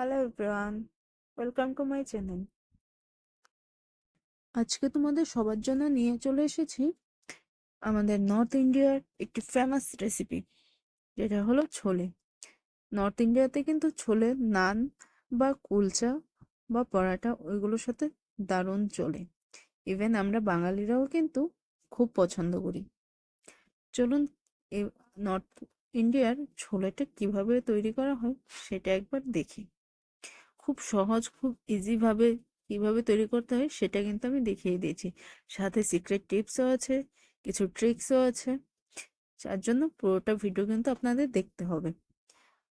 Hello everyone, welcome to my channel. আজকে তোমাদের সবার জন্য নিয়ে চলে এসেছি আমাদের নর্থ ইন্ডিয়ার একটি ফেমাস রেসিপি, যেটা হলো ছোলে। নর্থ ইন্ডিয়াতে কিন্তু ছোলে নান বা কুলচা বা পরাটা ওইগুলোর সাথে দারুণ চলে। ইভেন আমরা বাঙালিরাও কিন্তু খুব পছন্দ করি। চলুন এই নর্থ ইন্ডিয়ার ছোলেটা কিভাবে তৈরি করা হয় সেটা একবার দেখি। খুব সহজ, খুব ইজিভাবে কিভাবে তৈরি করতে হয় সেটা কিন্তু আমি দেখিয়ে দিয়েছি। সাথে সিক্রেট টিপসও আছে, কিছু ট্রিক্সও আছে। যার জন্য পুরোটা ভিডিও কিন্তু আপনাদের দেখতে হবে।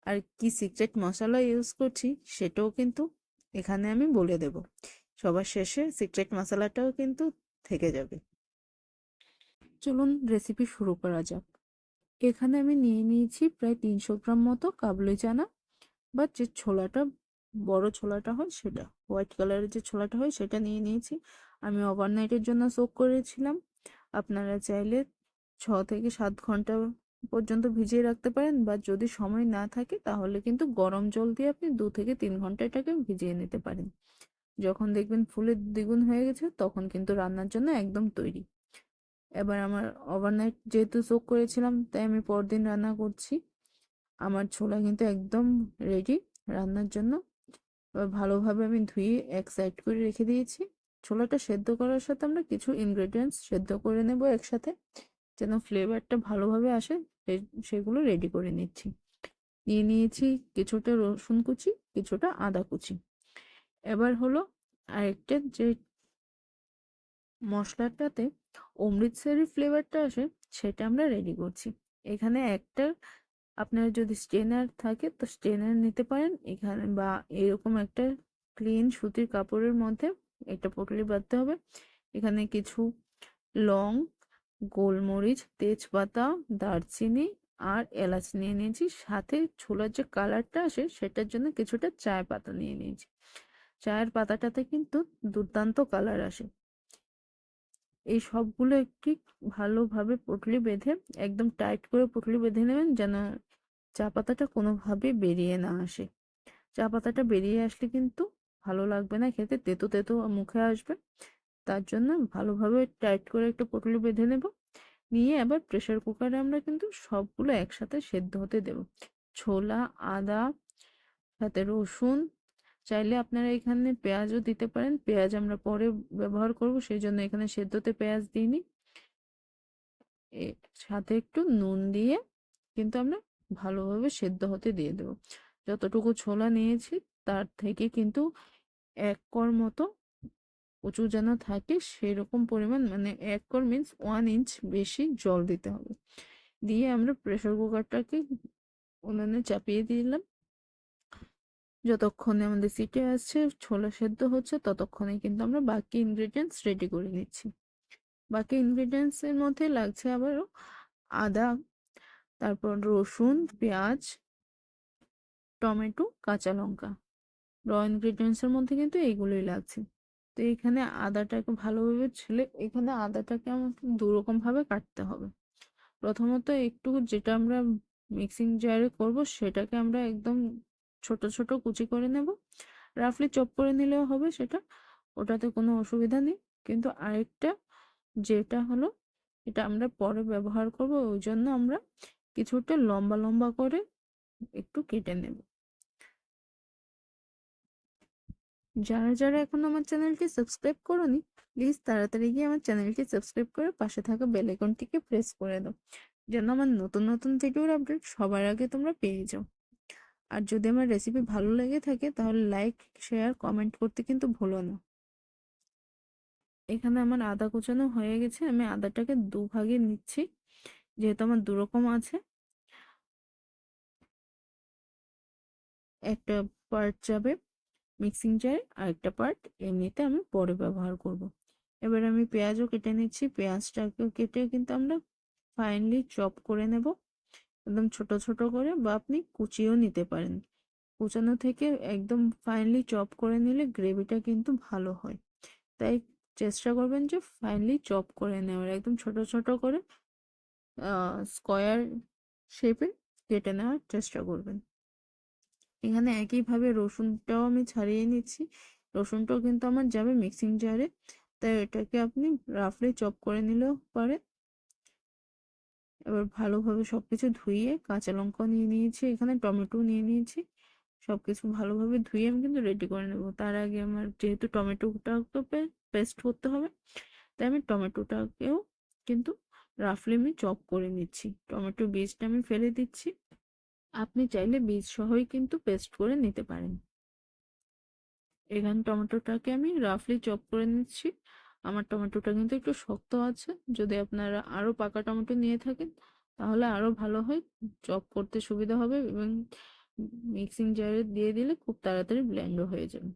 আর কি সিক্রেট মশলা ইউজ করছি সেটাও কিন্তু এখানে আমি বলে দেব। সবার শেষে সিক্রেট মশলাটাও কিন্তু থেকে যাবে। চলুন রেসিপি শুরু করা যাক। এখানে আমি নিয়ে নিয়েছি প্রায় 300 গ্রাম মতো কাবুলি চানা, বা যে ছোলাটা, বড় ছোলাটা হয় সেটা, হোয়াইট কালারের যে ছোলাটা হয় সেটা নিয়ে নিয়েছি। আমি ওভারনাইটের জন্য সোক করেছিলাম। আপনারা চাইলে 6 থেকে 7 ঘন্টা পর্যন্ত ভিজিয়ে রাখতে পারেন, বা যদি সময় না থাকে তাহলে কিন্তু গরম জল দিয়ে আপনি 2 থেকে 3 ঘন্টা এটাকে ভিজিয়ে নিতে পারেন। যখন দেখবেন ফুলে দ্বিগুণ হয়ে গেছে তখন কিন্তু রান্নার জন্য একদম তৈরি। এবার আমার ওভারনাইট যেহেতু সোক করেছিলাম তাই আমি পরদিন রান্না করছি। আমার ছোলা কিন্তু একদম রেডি রান্নার জন্য। এবার ভালোভাবে আমি ধুয়ে এক সাইড করে রেখে দিয়েছি। ছোলাটা সেদ্ধ করার সাথে আমরা কিছু ইনগ্রেডিয়েন্টস সেদ্ধ করে নেব একসাথে, যেন ফ্লেভারটা ভালোভাবে আসে। সেগুলো রেডি করে নিচ্ছি। নিয়ে নিয়েছি কিছুটা রসুন কুচি, কিছুটা আদা কুচি। এবার হলো আরেকটা যে মশলাটাতে অমৃতসরি ফ্লেভারটা আসে সেটা আমরা রেডি করছি। এখানে একটা, আপনার যদি স্ট্রেনার থাকে তো স্ট্রেনার নিতে পারেন এখানে, বা এরকম একটা ক্লিন সুতির কাপড়ের মধ্যে একটা পটলি বাঁধতে হবে। এখানে কিছু লং, গোলমরিচ, তেজপাতা, দারচিনি আর এলাচ নিয়ে নিয়েছি। সাথে ছোলার যে কালারটা আসে সেটার জন্য কিছুটা চায় পাতা নিয়ে নিয়েছি। চায়ের পাতাটাতে কিন্তু দুর্দান্ত কালার আসে। এই সবগুলো একটি ভালোভাবে পুটলি বেঁধে, একদম টাইট করে পুটলি বেঁধে নেবেন, যেন চা পাতাটা কোনোভাবে বেরিয়ে না আসে। চা পাতাটা বেরিয়ে আসলে কিন্তু ভালো লাগবে না খেতে, তেতো তেতো মুখে আসবে। তার জন্য ভালোভাবে টাইট করে একটু পুটলি বেঁধে নেব। নিয়ে আবার প্রেসার কুকারে আমরা কিন্তু সবগুলো একসাথে সেদ্ধ হতে দেব। ছোলা, আদা, সাথে রসুন, চাইলে আপনারা এখানে পেঁয়াজও দিতে পারেন। পেঁয়াজ আমরা পরে ব্যবহার করব, সেই জন্য এখানে সেদ্ধতে পেঁয়াজ দিইনি। সাথে একটু নুন দিয়ে কিন্তু আমরা ভালোভাবে সেদ্ধ হতে দিয়ে দেবো। যতটুকু ছোলা নিয়েছি তার থেকে কিন্তু 1 কর মতো উঁচু যেন থাকে সেরকম পরিমাণ, মানে 1 কর মিন্স 1 ইঞ্চ বেশি জল দিতে হবে। দিয়ে আমরা প্রেসার কুকারটাকে উনুনে চাপিয়ে দিলাম। যতক্ষণে আমাদের সিটি আসছে, ছোলা সেদ্ধ হচ্ছে, ততক্ষণে কিন্তু আমরা বাকি ইনগ্রেডিয়েন্টস রেডি করে নিচ্ছি। বাকি ইনগ্রেডিয়েন্টস এর মধ্যে লাগছে আবারও আদা, তারপর রসুন, পেঁয়াজ, টমেটো, কাঁচা লঙ্কা। র ইনগ্রেডিয়েন্টস এর মধ্যে কিন্তু এইগুলোই লাগছে। তো এখানে আদাটাকে ভালোভাবে ছিলে, এখানে আদাটাকে আমাকে 2 রকম ভাবে কাটতে হবে। প্রথমত একটু যেটা আমরা মিক্সিং জারে করব সেটাকে আমরা একদম ছোট ছোট কুচি করে নেব। রাফলি চপ করে নিলেও হবে সেটা, ওটাতে কোনো অসুবিধা নেই। কিন্তু আরেকটা যেটা হলো, এটা আমরা পরে ব্যবহার করব, ওই জন্য আমরা কিছুটা লম্বা লম্বা করে একটু কেটে নেব। যারা যারা এখন আমার চ্যানেলটি সাবস্ক্রাইব করোনি, প্লিজ তাড়াতাড়ি গিয়ে আমার চ্যানেলটি সাবস্ক্রাইব করে পাশে থাকা বেল আইকনটিকে প্রেস করে দাও, যেন আমার নতুন নতুন ভিডিওর আপডেট সবার আগে তোমরা পেয়ে যাও। আর যদি আমার রেসিপি ভালো লেগে থাকে তাহলে লাইক, শেয়ার, কমেন্ট করতে কিন্তু ভুলো না। এখানে আমার আদা কুচানো হয়ে গেছে। আমি আদাটাকে 2 ভাগে নিচ্ছি, যেহেতু আমার 2 রকম আছে। একটা পার্ট যাবে মিক্সিং জারে, আর একটা পার্ট এমনিতে আমি পরে ব্যবহার করব। এবার আমি পেঁয়াজও কেটে নিচ্ছি। পেঁয়াজটাকেও কেটে কিন্তু আমরা ফাইনলি চপ করে নেব, একদম ছোট ছোট করে, বা আপনি কুচিও নিতে পারেন। কুচানো থেকে একদম ফাইনলি চপ করে নিলে গ্রেভিটা কিন্তু ভালো হয়। তাই চেষ্টা করবেন যে ফাইনলি চপ করে নেওয়ার, একদম ছোট ছোট করে স্কোয়ার শেপে কেটে নেওয়ার চেষ্টা করবেন। এখানে একইভাবে রসুনটাও আমি ছাড়িয়ে নিচ্ছি। রসুনটাও কিন্তু আমার যাবে মিক্সিং জারে, তাই এটাকে আপনি রাফলি চপ করে নিলেও পারে। এবার ভালোভাবে সবকিছু ধুয়ে কাঁচা লঙ্কা নিয়ে নিয়েছি, এখানে টমেটো নিয়ে নিয়েছি। সবকিছু ভালোভাবে ধুয়ে আমি কিন্তু রেডি করে নেব। তার আগে আমার যেহেতু টমেটোটা তো পেস্ট করতে হবে, তাই আমি টমেটোটাকেও কিন্তু রাফলি আমি চপ করে নিচ্ছি। টমেটো বীজটা আমি ফেলে দিচ্ছি। আপনি চাইলে বীজ সহই কিন্তু পেস্ট করে নিতে পারেন। এখানে টমেটোটাকে আমি রাফলি চপ করে নিচ্ছি। আমার টমেটোটা কিন্তু একটু শক্ত আছে, যদি আপনারা আরো পাকা টমেটো নিয়ে থাকেন তাহলে আরো ভালো হয়, চপ করতে সুবিধা হবে এবং মিক্সিং জারে দিয়ে দিলে খুব তাড়াতাড়ি ব্লেন্ডও হয়ে যাবে।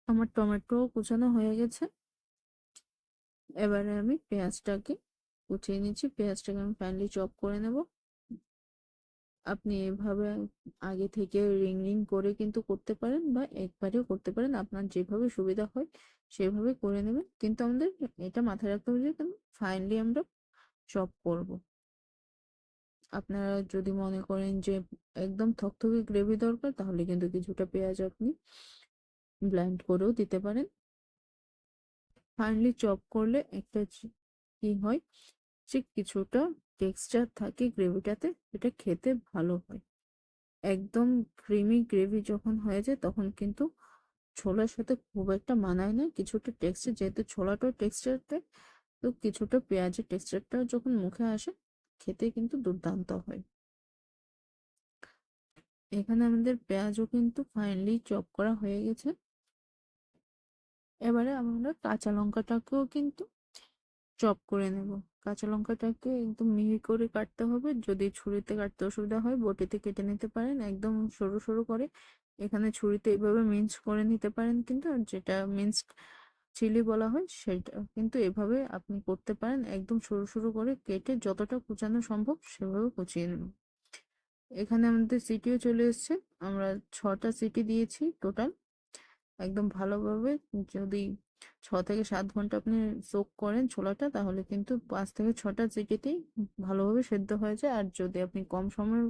আমার টমেটো কুচানো হয়ে গেছে। এবারে আমি পেঁয়াজটাকে কুচিয়ে নিচ্ছি, পেঁয়াজটাকে আমি ফাইনালি চপ করে নেব। আপনি এভাবে আগে থেকে রিং রিং করে কিন্তু করতে পারেন বা একবারেও করতে পারেন, আপনার যেভাবে সুবিধা হয় সেভাবে করে নেবেন। কিন্তু আমাদের এটা মাথায় রাখতে হবে যে ফাইনালি আমরা চপ করব। আপনারা যদি মনে করেন যে একদম থকথকে গ্রেভি দরকার, তাহলে কিন্তু কিছুটা পেঁয়াজ আপনি ব্লেন্ড করেও দিতে পারেন। ফাইনালি চপ করলে একটা কি হয় যে কিছুটা টেক্সচার থাকে গ্রেভিটাতে, এটা খেতে ভালো হয়। একদম ক্রিমি গ্রেভি যখন হয়ে যায় তখন কিন্তু ছোলার সাথে খুব একটা মানায় না। কিছুটা টেক্সচার, যেহেতু ছোলাটাও টেক্সচার দেয়, তো কিছুটা পেঁয়াজের টেক্সচারটা যখন মুখে আসে খেতে কিন্তু দুর্দান্ত হয়। এখানে আমাদের পেঁয়াজও কিন্তু ফাইনালি চপ করা হয়ে গেছে। এবারে আমরা কাঁচা লঙ্কাটাকেও কিন্তু চপ করে নেব। কাঁচা লঙ্কাটাকে একদম মিহি করে কাটতে হবে, যদি ছুরিতে কাটতে অসুবিধা হয় বটিতে কেটে নিতে পারেন একদম সরু সরু করে। এখানে ছুরিতে এইভাবে মিন্স করে নিতে পারেন কিন্তু, আর যেটা মিন্স চিলি বলা হয় সেটা কিন্তু এভাবে আপনি করতে পারেন, একদম সরু সরু করে কেটে যতটা কুচানো সম্ভব সেভাবে কুচিয়ে নেব। এখানে আমাদের সিটিও চলে এসছে, আমরা 6টা সিটি দিয়েছি টোটাল। একদম ভালোভাবে যদি 6 থেকে 7 ঘন্টা আপনি সোক করেন ছোলাটা, তাহলে কিন্তু 5 থেকে 6টা সিটিতেই ভালোভাবে সেদ্ধ হয়ে যায়। আর যদি আপনি কম সময়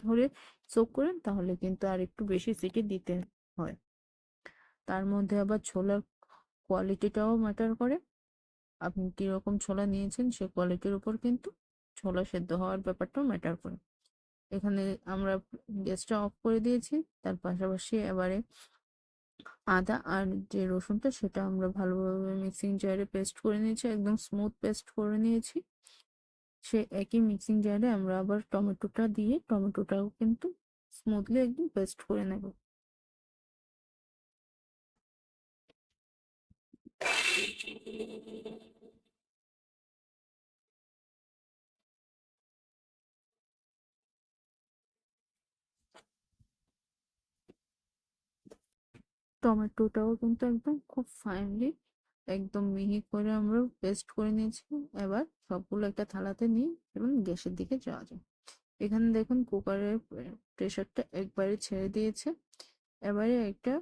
ধরে সোক করেন তাহলে কিন্তু আর একটু বেশি সিটি দিতে হয়। তার মধ্যে আবার ছোলার কোয়ালিটিটাও ম্যাটার করে। আপনি কিরকম ছোলা নিয়েছেন সে কোয়ালিটির উপর কিন্তু ছোলা সেদ্ধ হওয়ার ব্যাপারটাও ম্যাটার করে। এখানে আমরা গ্যাসটা অফ করে দিয়েছি। তার পাশাপাশি এবারে আদা আর যে রসুনটা সেটা আমরা ভালোভাবে মিক্সিং জারে পেস্ট করে নিয়েছি, একদম স্মুথ পেস্ট করে নিয়েছি। সে একই মিক্সিং জারে আমরা আবার টমেটোটা দিয়ে টমেটোটাও কিন্তু স্মুথলি একদম পেস্ট করে নেব। টমেটোটাও কিন্তু একদম খুব ফাইনলি একদম মিহি করে আমরা পেস্ট করে নিয়েছি। এবার সবগুলো একটা থালাতে নিয়ে এবং গ্যাসের দিকে যাওয়া যায়। এখানে দেখুন কুকারের প্রেসারটা একবারে ছেড়ে দিয়েছে। এবারে একটা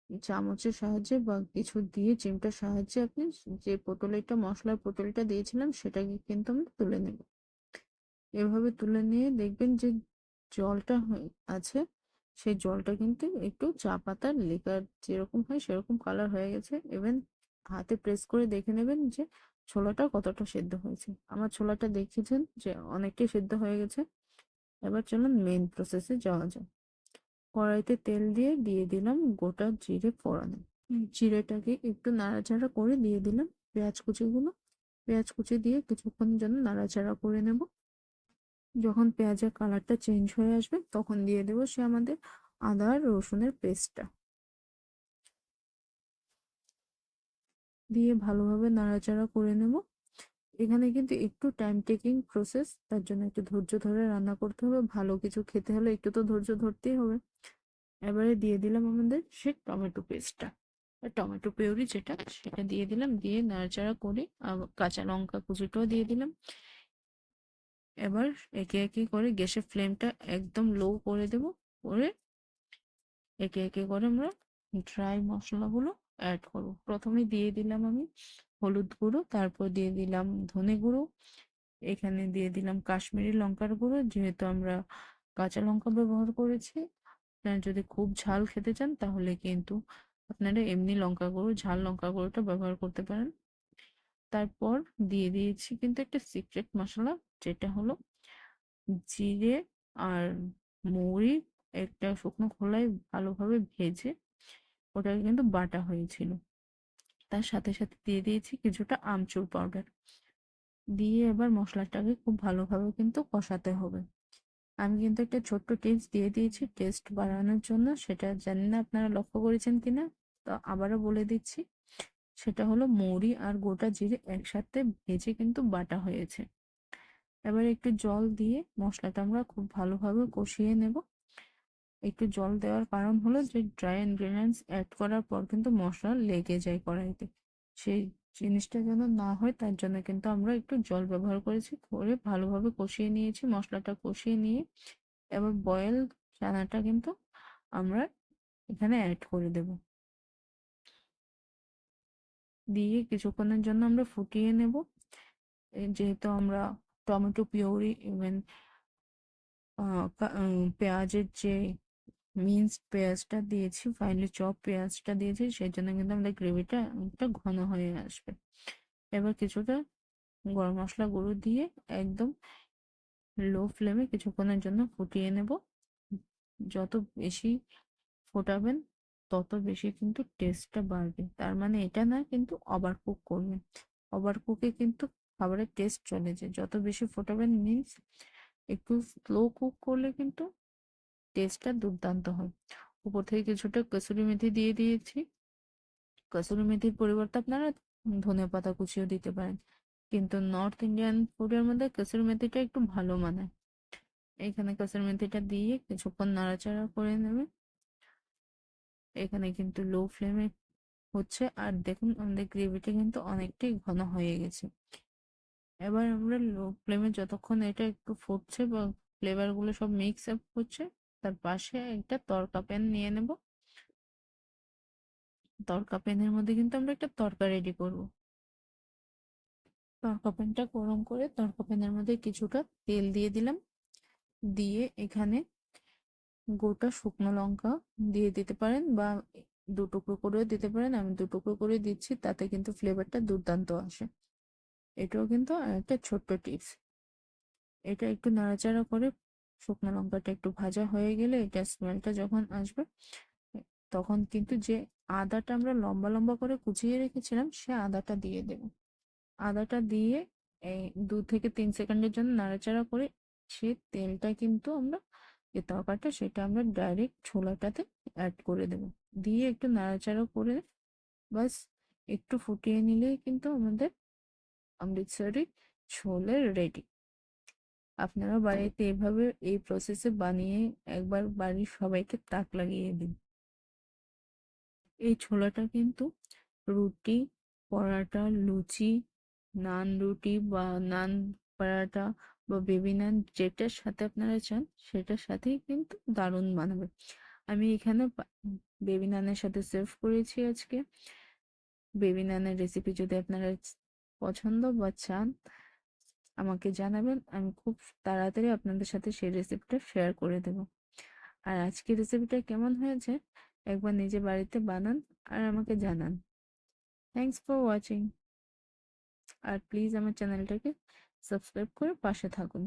চামচের সাহায্যে বা কিছু দিয়ে চিমটার সাহায্যে আপনি যে পটলটা মশলার পটলটা দিয়েছিলাম সেটাকে কিন্তু আমরা তুলে নেব। এভাবে তুলে নিয়ে দেখবেন যে জলটা আছে সেই জলটা কিন্তু একটু চা পাতার লিকার যেরকম হয় সেরকম কালার হয়ে গেছে। ইভেন হাতে প্রেস করে দেখে নেবেন যে ছোলাটা কতটা সেদ্ধ হয়েছে। আমার ছোলাটা দেখেছেন যে অনেকটাই সেদ্ধ হয়ে গেছে। এবার চলুন মেইন প্রসেসে যাওয়া যাক। কড়াইতে তেল দিয়ে দিয়ে দিলাম গোটা জিরে ফোড়ন। জিরেটাকে একটু নাড়াচাড়া করে দিয়ে দিলাম পেঁয়াজ কুচিগুলো। পেঁয়াজ কুচি দিয়ে কিছুক্ষণ জন্য নাড়াচাড়া করে নেব। যখন পেঁয়াজের কালারটা চেঞ্জ হয়ে আসবে তখন দিয়ে দেবো সে আমাদের আদা আর রসুনের পেস্টটা, দিয়ে ভালোভাবে নাড়াচাড়া করে নেব। এখানে কিন্তু একটু টাইম টেকিং প্রসেস, তার জন্য একটু ধৈর্য ধরে রান্না করতে হবে। ভালো কিছু খেতে হলে একটু তো ধৈর্য ধরতেই হবে। এবারে দিয়ে দিলাম আমাদের সে টমেটো পেস্টটা, টমেটো পিউরি যেটা সেটা দিয়ে দিলাম, দিয়ে নাড়াচাড়া করে কাঁচা লঙ্কা কুচিটাও দিয়ে দিলাম। এবার একে একে করে গ্যাসের ফ্লেমটা একদম লো করে দেব, করে একে একে করে আমরা ড্রাই মশলাগুলো অ্যাড করব। প্রথমে দিয়ে দিলাম আমি হলুদ গুঁড়ো, তারপর দিয়ে দিলাম ধনে গুঁড়ো, এখানে দিয়ে দিলাম কাশ্মীরি লঙ্কার গুঁড়ো, যেহেতু আমরা কাঁচা লঙ্কা ব্যবহার করেছি। আপনারা যদি খুব ঝাল খেতে চান তাহলে কিন্তু আপনারা এমনি লঙ্কা গুঁড়ো, ঝাল লঙ্কা গুঁড়োটা ব্যবহার করতে পারেন। তারপর দিয়ে দিয়েছি কিন্তু একটা সিক্রেট মশলা, যেটা হলো জিরে আর মৌরি একটা শুকনো খোলায় ভালোভাবে ভেজে ওটাকে কিন্তু বাটা হয়েছিল। তার সাথে সাথে দিয়ে দিয়েছি কিছুটা আমচুর পাউডার। দিয়ে এবার মশলাটাকে খুব ভালোভাবে কিন্তু কষাতে হবে। আমি কিন্তু একটা ছোট্ট টিপস দিয়ে দিয়েছি টেস্ট বাড়ানোর জন্য, সেটা জানি না আপনারা লক্ষ্য করেছেন কিনা, তো আবারও বলে দিচ্ছি। সেটা হলো মৌরি আর গোটা জিরে একসাথে ভেজে কিন্তু বাটা হয়েছে। এবার একটু জল দিয়ে মশলাটা আমরা খুব ভালোভাবে কষিয়ে নেব। একটু জল দেওয়ার কারণ হলো যে ড্রাই ইনগ্রেডিয়েন্টস অ্যাড করার পর কিন্তু মশলা লেগে যায় কড়াইতে, সেই জিনিসটা যেন না হয় তার জন্য কিন্তু আমরা একটু জল ব্যবহার করেছি, করে ভালোভাবে কষিয়ে নিয়েছি। মশলাটা কষিয়ে নিয়ে এবার বয়েল চানাটা কিন্তু আমরা এখানে অ্যাড করে দেব। দিয়ে কিছুক্ষণের জন্য আমরা ফুটিয়ে নেব। যেহেতু আমরা টমেটো পিউরি ইভেন পেঁয়াজের যে মিন্সড পেঁয়াজটা দিয়েছি, ফাইনালি চপ পেঁয়াজটা দিয়েছি, সেই জন্য কিন্তু আমাদের গ্রেভিটা একটা ঘন হয়ে আসবে। এবার কিছুটা গরম মশলা গুঁড়ো দিয়ে একদম লো ফ্লেমে কিছুক্ষণের জন্য ফুটিয়ে নেব। যত বেশি ফোটাবেন তত বেশি কিন্তু টেস্টটা বাড়বে। তার মানে এটা না কিন্তু ওভার কুক করবেন, ওভার কুকে কিন্তু খাবারের টেস্ট চলে যায়। যত বেশি ফোটাবেন মিন্স একটু স্লো কুক করলে কিন্তু টেস্টটা দুর্দান্ত হয়। উপর থেকে কিছুটা কসুরি মেথি দিয়ে দিয়েছি। কসুরি মেথির পরিবর্তে আপনারা ধনেপাতা কুচিও দিতে পারেন, কিন্তু নর্থ ইন্ডিয়ান ফুডের মধ্যে কসুরি মেথিটা একটু ভালো মানায়। এখানে কসুরি মেথিটা দিয়ে কিছুক্ষণ নাড়াচাড়া করে নেবে। এখানে কিন্তু লো ফ্লেমে হচ্ছে, আর দেখুন আমাদের গ্রেভিটা কিন্তু অনেকটাই ঘন হয়ে গেছে। এবার আমরা লো ফ্লেমে যতক্ষণ এটা একটু ফুটছে বা ফ্লেভার গুলো সব মিক্স আপ হচ্ছে, তার পাশে একটা তড়কা প্যান নিয়ে নেব। তড়কা প্যানের মধ্যে কিন্তু আমরা একটা তড়কা রেডি করব। তড়কা প্যানটা গরম করে তড়কা প্যানের মধ্যে কিছুটা তেল দিয়ে দিলাম। দিয়ে এখানে গোটা শুকনো লঙ্কা দিয়ে দিতে পারেন বা দু টুকরো করেও দিতে পারেন। আমি দু টুকরো করে দিচ্ছি, তাতে কিন্তু ফ্লেভারটা দুর্দান্ত আসে। এটাও কিন্তু একটা ছোট্ট টিপস। এটা একটু নাড়াচাড়া করে শুকনো লঙ্কাটা একটু ভাজা হয়ে গেলে, এটা স্মেলটা যখন আসবে তখন কিন্তু যে আদাটা আমরা লম্বা লম্বা করে কুচিয়ে রেখেছিলাম সে আদাটা দিয়ে দেব। আদাটা দিয়ে এই 2 থেকে 3 সেকেন্ডের জন্য নাড়াচাড়া করে সে তেলটা কিন্তু আমরা যে তরকারিটা সেটা আমরা ডাইরেক্ট ছোলাটাতে অ্যাড করে দেব। দিয়ে একটু নাড়াচাড়া করে বাস একটু ফুটিয়ে নিলেই কিন্তু আমাদের অমৃতসরি ছোলে রেডি। আপনারা বাড়িতে এভাবে এই প্রসেসে বানিয়ে একবার বাড়ির সবাইকে তাক লাগিয়ে দিন। এই ছোলাটা কিন্তু রুটি, পরাটা, লুচি, নান রুটি বা নান পরাটা বা বেবি নান, যেটার সাথে আপনারা চান সেটার সাথেই কিন্তু দারুণ মানাবে। আমি এখানে বেবি নানের সাথে সার্ভ করেছি আজকে। বেবি নানের রেসিপি যদি আপনারা পছন্দ বা চান আমাকে জানাবেন, আমি খুব তাড়াতাড়ি আপনাদের সাথে সেই রেসিপিটা শেয়ার করে দেব। আর আজকের রেসিপিটা কেমন হয়েছে একবার নিজে বাড়িতে বানান আর আমাকে জানান। Thanks for watching. আর প্লিজ আমার চ্যানেলটাকে সাবস্ক্রাইব করে পাশে থাকুন।